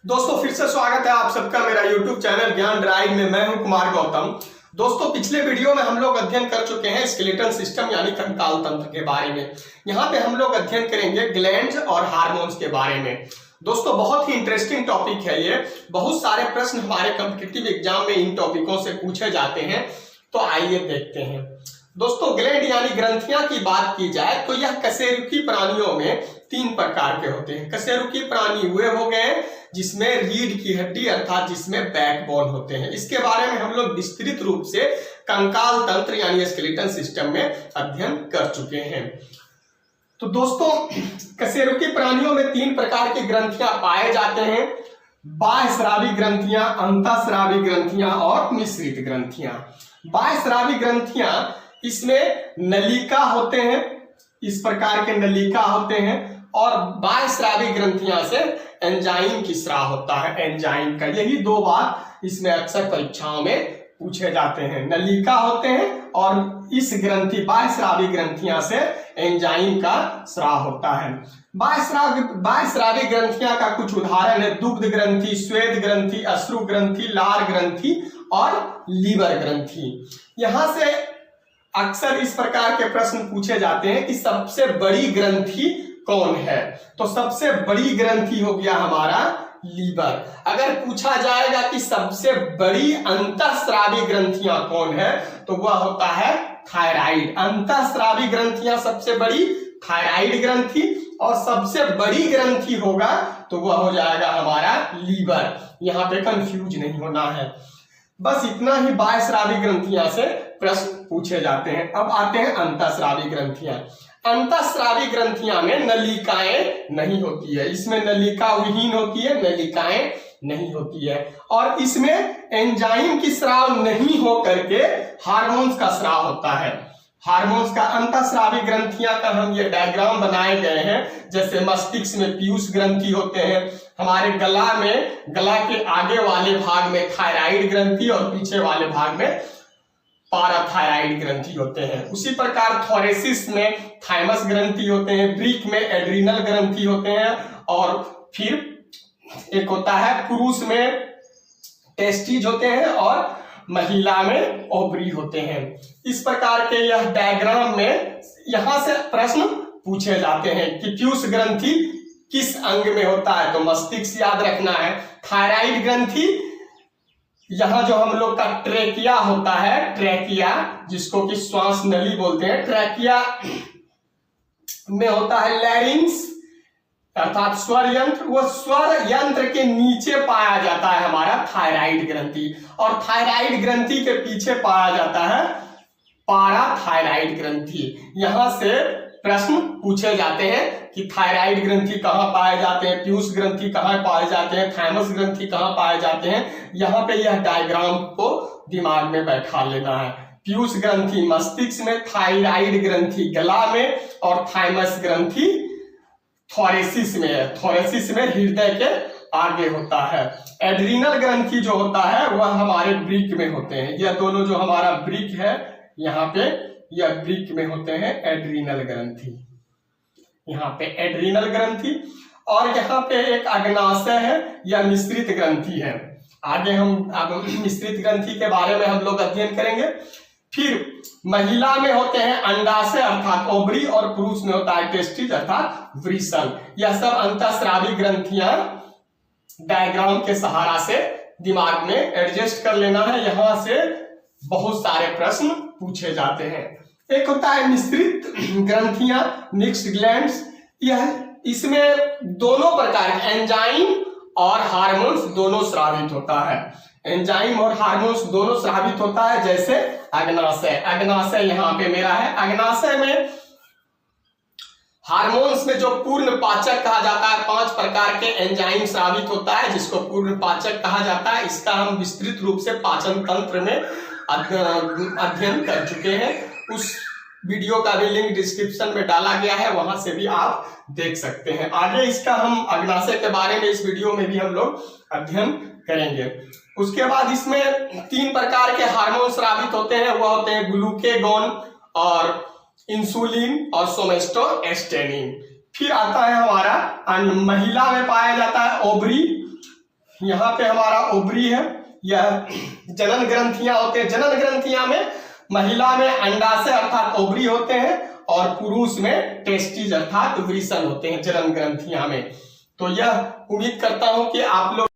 दोस्तों फिर से स्वागत है आप सबका मेरा YouTube चैनल ज्ञान ड्राइव में। मैं हूं कुमार गौतम। दोस्तों पिछले वीडियो में हम लोग अध्ययन कर चुके हैं स्केलेटल सिस्टम यानी कंकाल तंत्र के बारे में। यहाँ पे हम लोग अध्ययन करेंगे ग्लैंड्स और हार्मोन्स के बारे में। दोस्तों बहुत ही इंटरेस्टिंग टॉपिक है ये। बहुत सारे प्रश्न हमारे कॉम्पिटिटिव एग्जाम में इन टॉपिकों से पूछे जाते हैं, तो आइए देखते हैं। दोस्तों ग्लैंड यानी ग्रंथियां की बात की जाए तो यह कशेरुकी प्राणियों में 3 प्रकार के होते हैं। कशेरुकी प्राणी वे हो गए जिसमें रीढ़ की हड्डी अर्थात जिसमें बैकबोन होते हैं। इसके बारे में हम लोग विस्तृत रूप से कंकाल तंत्र यानी स्केलेटल सिस्टम में अध्ययन कर चुके हैं। तो दोस्तों कशेरुकी प्राणियों में 3 प्रकार की ग्रंथियां पाए जाते हैं। बाह्यस्रावी ग्रंथियां, अंतःस्रावी ग्रंथियां और मिश्रित ग्रंथियां। बाह्यस्रावी ग्रंथियां इसमें नलिका होते हैं, इस प्रकार के नलिका होते हैं। और बाह्यस्रावी ग्रंथियां से एंजाइम की स्राव होता है, एंजाइम का। यही 2 बात इसमें अक्सर परीक्षाओं में पूछे जाते हैं। नलिका होते हैं और इस ग्रंथि बाह्यस्रावी ग्रंथियां से एंजाइम का स्राव होता है। बाह्यस्रावी ग्रंथियां का कुछ उदाहरण है दुग्ध ग्रंथि, श्वेत ग्रंथि, अश्रु ग्रंथि, लार ग्रंथि और लीवर ग्रंथि। यहां से अक्सर इस प्रकार के प्रश्न पूछे जाते हैं कि सबसे बड़ी ग्रंथि कौन है। तो सबसे बड़ी ग्रंथि हो गया हमारा लीवर। अगर पूछा जाएगा कि सबसे बड़ी अंतःस्रावी ग्रंथियां कौन है तो वह होता है थायराइड। अंतःस्रावी ग्रंथियां सबसे बड़ी थायराइड ग्रंथि, और सबसे बड़ी ग्रंथि होगा तो वह हो जाएगा हमारा लीवर। यहां पे कंफ्यूज नहीं होना है। बस इतना ही बाह्यस्रावी ग्रंथियां से प्रश्न पूछे जाते हैं। अब आते हैं अंतःस्रावी ग्रंथियां। अंतःस्रावी ग्रंथियां में नलिकाएं नहीं होती है, इसमें नलिका विहीन होती है, नलिकाएं नहीं होती है। और इसमें एंजाइम की स्राव नहीं हो करके हार्मोन्स का स्राव होता है। हार्मोन्स का अंतःस्रावी ग्रंथियां का हम ये डायग्राम बनाए गए हैं। जैसे मस्तिष्क में पीयूष ग्रंथि होते हैं, हमारे गला में, गला के आगे वाले भाग में थायराइड ग्रंथि और पीछे वाले भाग में पाराथायराइड ग्रंथि होते हैं। उसी प्रकार थोरेसिस में थाइमस ग्रंथि होते हैं, ब्रीक में एड्रिनल ग्रंथि होते हैं, और फिर एक होता है पुरुष में टेस्टिज होते हैं और महिला में ओवरी होते हैं। इस प्रकार के यह डायग्राम में यहां से प्रश्न पूछे जाते हैं कि पीयूष ग्रंथि किस अंग में होता है, तो मस्तिष्क याद रखना है। थायराइड ग्रंथि यहां जो हम लोग का ट्रेकिया होता है, ट्रेकिया जिसको कि श्वास नली बोलते हैं, ट्रेकिया में होता है लैरिंक्स अर्थात स्वर यंत्र। वो स्वर यंत्र के नीचे पाया जाता है हमारा थायराइड ग्रंथि, और थायराइड ग्रंथि के पीछे पाया जाता है पाराथायराइड ग्रंथि। यहां से प्रश्न पूछे जाते हैं कि थायराइड ग्रंथि कहां पाए जाते हैं, पीयूष ग्रंथि कहां पाए जाते हैं, थाइमस ग्रंथि कहां पाए जाते हैं। यहां पे यह डायग्राम को दिमाग में बैठा लेना है। पीयूष ग्रंथि मस्तिष्क में, थायराइड ग्रंथि गला में, और थाइमस ग्रंथि थोरेसिस में है। थोरेसिस में हृदय के आगे होता है। एड्रिनल ग्रंथि जो होता है वह हमारे ब्रीक में होते हैं। यह दोनों जो हमारा ब्रीक है यहाँ पे, यह ब्रीक में होते हैं एड्रिनल ग्रंथि। यहाँ पे एड्रिनल ग्रंथि, और यहाँ पे एक अग्नाशय है, यह मिश्रित ग्रंथि है। आगे हम मिश्रित ग्रंथि के बारे में हम लोग अध्ययन करेंगे। फिर महिला में होते हैं अंडाशय अर्थात ओवरी, और पुरुष में होता है टेस्टिस अर्थात वृषण। यह सब अंतःस्रावी ग्रंथियां डायग्राम के सहारा से दिमाग में एडजस्ट कर लेना है। यहां से बहुत सारे प्रश्न पूछे जाते हैं। एक होता है मिश्रित ग्रंथियां, मिक्स्ड ग्लैंड्स। यह इसमें दोनों प्रकार के एंजाइम और हार्मोन्स दोनों स्रावित होता है। एंजाइम और हार्मोन्स दोनों स्रावित होता है। जैसे अग्नाशय, अग्नाशय यहाँ पे मेरा है। अग्नाशय में हार्मोन्स में जो पूर्ण पाचक कहा जाता है, 5 प्रकार के एंजाइम स्रावित होता है जिसको पूर्ण पाचक कहा जाता है। इसका हम विस्तृत रूप से पाचन तंत्र में अध्ययन कर चुके हैं। उस वीडियो का भी लिंक डिस्क्रिप्शन में डाला गया है, वहां से भी आप देख सकते हैं। आगे इसका हम अग्नाशय के बारे में इस वीडियो में भी हम लोग अध्ययन करेंगे। उसके बाद इसमें 3 प्रकार के हार्मोन स्रावित होते हैं। वह होते हैं ग्लूकेगॉन और इंसुलिन और सोमेस्टोस्टेनिन। फिर आता है हमारा महिला में पाया जाता है ओवरी, यहाँ पे हमारा ओवरी है, यह जनन ग्रंथियां होते हैं। जनन ग्रंथियां में महिला में अंडाशय अर्थात ओवरी होते हैं और पुरुष में टेस्टिस अर्थात वृषण होते हैं जनन ग्रंथियां में। तो यह उम्मीद करता हूं कि आप लोग